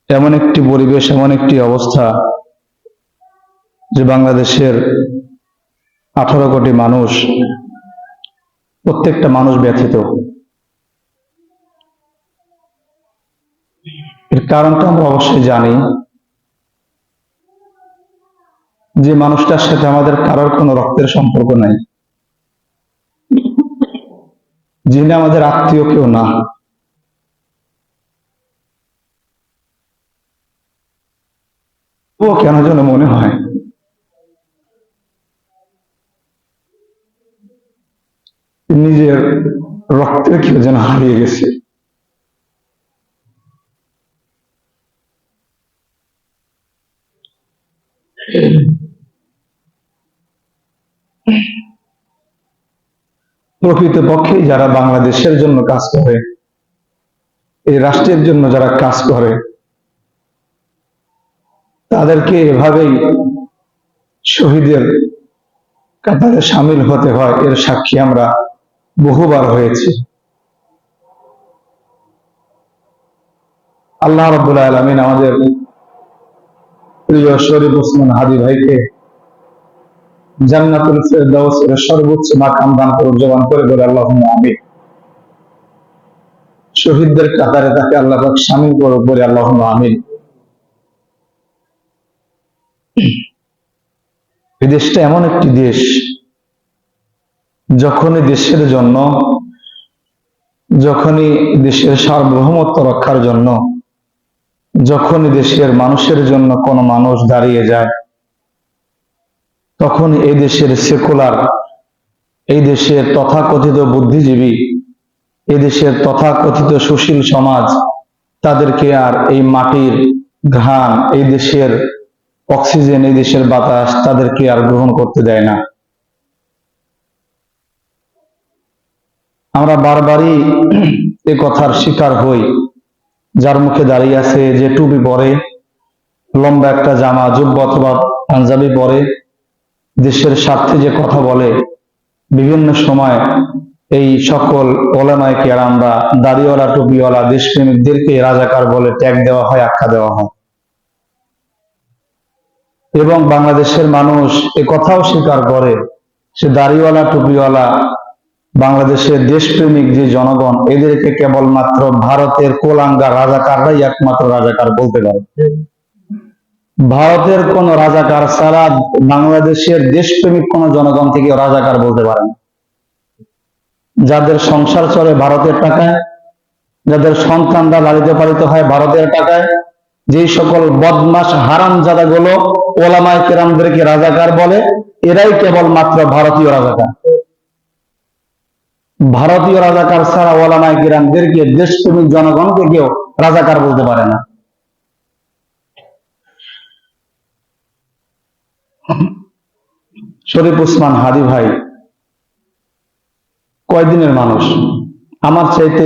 এমন একটি পরিবেশ, এমন একটি অবস্থা যে বাংলাদেশের 18 কোটি মানুষ, প্রত্যেকটা মানুষ ব্যথিত। এর কারণটা আমরা অবশ্যই জানি, যে মানুষটার সাথে আমাদের কারোর কোনো রক্তের সম্পর্ক নাই, যিনি আমাদের আত্মীয় কেউ না, ও কেন যেন মনে হয় নিজের রক্তের কেউ যেন হারিয়ে গেছে। প্রকৃতপক্ষে যারা বাংলাদেশের জন্য কাজ করে, এই রাষ্ট্রের জন্য যারা কাজ করে, তাদেরকে এভাবেই শহীদের কাতারে সামিল হতে হয়, এর সাক্ষী আমরা বহুবার হয়েছি। আল্লাহ রাব্বুল আলামিন আমাদের প্রিয় শরীফ ওসমান হাদি ভাইকে জান্নাতুল ফেরদাউসের সর্বোচ্চ মাকাম দান করুন, জবান করে বলে আল্লাহুম্মা আমিন। শহীদদের কাতারে তাকে আল্লাহ পাক শামিল করুন, বলে আল্লাহুম্মা আমিন। এই দেশটা এমন একটি দেশ, যখনই দেশের জন্য, যখনই দেশের সার্বভৌমত্ব রক্ষার জন্য, যখনই দেশের মানুষের জন্য কোনো মানুষ দাঁড়িয়ে যায়, তখন এই দেশের সেকুলার, এই দেশের তথাকথিত বুদ্ধিজীবী, এই দেশের তথাকথিত সুশীল সমাজ তাদেরকে আর এই মাটির ঘ্রাণ, এই দেশের অক্সিজেন, এই দেশের বাতাস তাদেরকে আর গ্রহণ করতে দেয় না। আমরা বারবারই এ কথার শিকার হই। যার মুখে দাঁড়িয়ে আছে, যে টুপি পরে, লম্বা একটা জামা জুব্বা অথবা পাঞ্জাবি পরে, দেশের স্বার্থে যে কথা বলে, বিভিন্ন সময় এই সকল ওলামায়ে কেরামরা, দাড়িওয়ালা টুপিওয়ালা দেশপ্রেমিকদেরকে রাজাকার বলে ট্যাগ দেওয়া হয়, আখ্যা দেওয়া হয়। এবং বাংলাদেশের মানুষ এ কথাও স্বীকার করে, সে দাড়িওয়ালা টুপিওয়ালা বাংলাদেশের দেশপ্রেমিক যে জনগণ, এদেরকে কেবলমাত্র ভারতের কোলাঙ্গা রাজাকাররাই একমাত্র রাজাকার বলতে পারে। ভারতের কোন রাজাকার ছাড়া বাংলাদেশের দেশপ্রেমিক কোন জনগণ থেকে রাজাকার বলতে পারে না। যাদের সংসার চলে ভারতের টাকায়, যাদের সন্তানরা লালিত পালিত হয় ভারতের টাকায়, যেই সকল বদমাশ হারামজাদা গুলো ওলামায়ে কেরামদেরকে রাজাকার বলে, এরাই কেবলমাত্র ভারতীয় রাজাকার। ভারতীয় রাজাকার ছাড়া ওলামায়ে কেরামদেরকে, দেশপ্রেমিক জনগণকে কেউ রাজাকার বলতে পারে না। শরীফ ওসমান হাদি ভাই কয়দিনের মানুষ, আমার চাইতে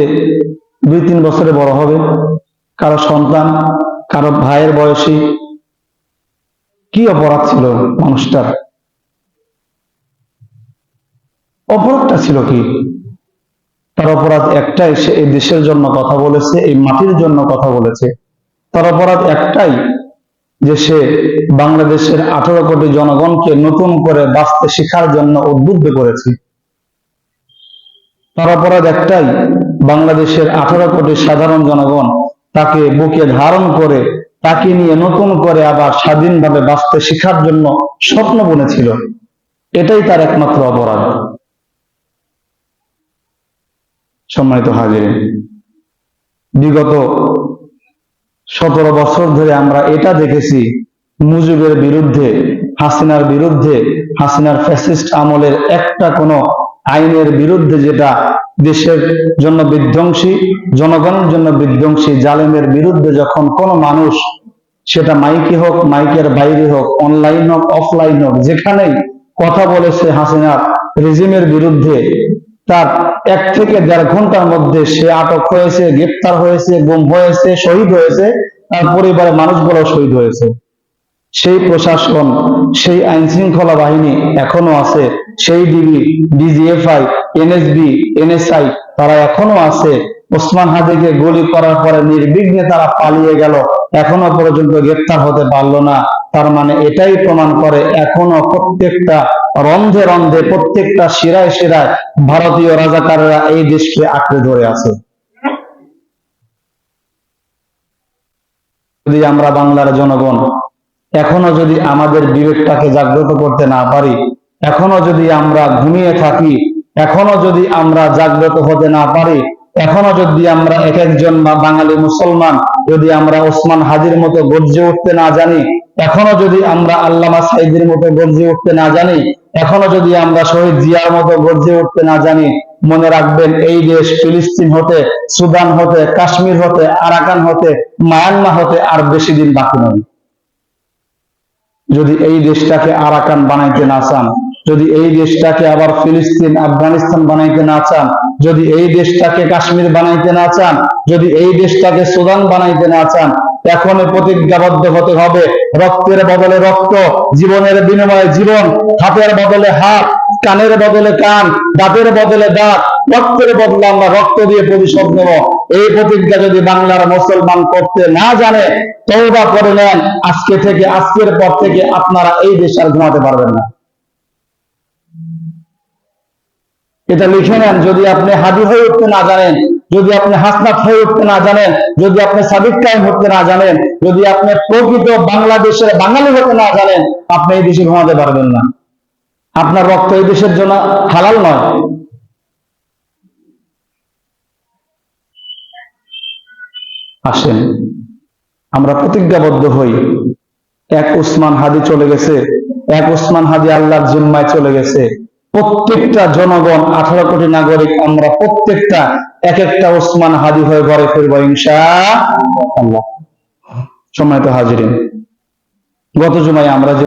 2-3 বছরে বড় হবে, কারো সন্তান, কারো ভাইয়ের বয়সী। কি অপরাধ ছিল মানুষটার? অপরাধটা ছিল কি? তার অপরাধ একটাই, সে এই দেশের জন্য কথা বলেছে, এই মাটির জন্য কথা বলেছে। তার অপরাধ একটাই, যে সে বাংলাদেশের 18 কোটি জনগণকে নতুন করে বাঁচতে শেখার জন্য উদ্বুদ্ধ করেছে। তার অপরাধ একটাই, বাংলাদেশের 18 কোটি সাধারণ জনগণ তাকে বুকে ধারণ করে, তাকে নিয়ে নতুন করে আবার স্বাধীনভাবে বাঁচতে শেখার জন্য স্বপ্ন বুনেছিল। এটাই তার একমাত্র অপরাধ। সম্মানিত হাজিরিন, বিগত 17 বছর ধরে আমরা এটা দেখেছি, মুজিবের বিরুদ্ধে, হাসিনার বিরুদ্ধে, হাসিনার ফ্যাসিস্ট আমলের একটা কোনো আইনের বিরুদ্ধে, যেটা দেশের জন্য বিধ্বংসী, জনগণের জন্য বিধ্বংসী, জালেমের বিরুদ্ধে যখন কোনো মানুষ, সেটা মাইকে হোক, মাইকের বাইরে হোক, অনলাইন হোক, অফলাইন হোক, যেখানেই কথা বলেছে হাসিনার রেজিমের বিরুদ্ধে, তার 1 থেকে 1.5 ঘন্টার মধ্যে সে আটক হয়েছে, গ্রেপ্তার হয়েছে, গুম হয়েছে, শহীদ হয়েছে, তার পরিবারের মানুষগুলো শহীদ হয়েছে। সেই প্রশাসন, সেই আইন শৃঙ্খলা বাহিনী এখনো আছে, সেই ডিবি, ডিজিএফআই, এনএসবি, এনএসআই, তারা এখনো আছে। ওসমান হাদিকে গুলি করার পরে নির্বিঘ্নে তারা পালিয়ে গেল, এখনো পর্যন্ত গ্রেফতার হতে পারলো না। তার মানে এটাই প্রমাণ করে এখনো প্রত্যেকটা রন্ধে রন্ধে, প্রত্যেকটা শিরায় শিরায় ভারতীয় রাজাকাররা এই দেশকে আঁকড়ে ধরে আছে। যদি আমরা বাংলার জনগণ এখনো যদি আমাদের বিবেকটাকে জাগ্রত করতে না পারি, এখনো যদি আমরা ঘুমিয়ে থাকি, এখনো যদি আমরা জাগ্রত হতে না পারি, এখনো যদি আমরা এক একজন বাঙালি মুসলমান যদি আমরা ওসমান হাদির মতো গর্জে উঠতে না জানি, এখনো যদি আমরা আল্লামা সাঈদীর মতো গর্জে উঠতে না জানি, এখনো যদি আমরা শহীদ জিয়ার মতো গর্জে উঠতে না জানি, মনে রাখবেন এই দেশ ফিলিস্তিন হতে, সুদান হতে, কাশ্মীর হতে, আরাকান হতে, মায়ানমার হতে আর বেশি দিন বাকি নয়। যদি এই দেশটাকে আরাকান বানাইতে না চান, যদি এই দেশটাকে আবার ফিলিস্তিন, আফগানিস্তান বানাইতে না চান, যদি এই দেশটাকে কাশ্মীর বানাইতে না চান, যদি এই দেশটাকে সুদান বানাইতে না চান, এখনই প্রতিজ্ঞাবদ্ধ হতে হবে। রক্তের বদলে রক্ত, জীবনের বিনিময়ে জীবন, হাতের বদলে হাত, কানের বদলে কান, দাঁতের বদলে দাঁত, রক্তের বদলে আমরা রক্ত দিয়ে প্রতিশোধ নেব। এই প্রতিজ্ঞা যদি বাংলার মুসলমান করতে না জানে, তওবা করে নেন, আজকে থেকে, আজকের পর থেকে আপনারা এই দেশ আর ঘুমাতে পারবেন না। এটা লিখে নেন। যদি আপনি হাদি হয়ে উঠতে না জানেন, যদি আপনি হাসনাত হয়ে উঠতে না জানেন, যদি আপনি সাদিক কায়েম হতে না জানেন, যদি আপনি প্রকৃত বাংলাদেশের বাঙালি হতে না জানেন, আপনি এই দেশে ঘুমাতে পারবেন না। আপনার রক্ত এই দেশের জন্য হালাল নয়। আসেন আমরা প্রতিজ্ঞাবদ্ধ হই। এক ওসমান হাদি চলে গেছে, এক ওসমান হাদি আল্লাহর জিম্মায় চলে গেছে। প্রত্যেকটা জনগণ, 18 কোটি নাগরিক, আমরা প্রত্যেকটা এক একটা ওসমান হাদি হয়ে ঘরে ফিরবো ইনশাআল্লাহ। সম্মানিত হাজিরিন, গত জুমায় আমরা যে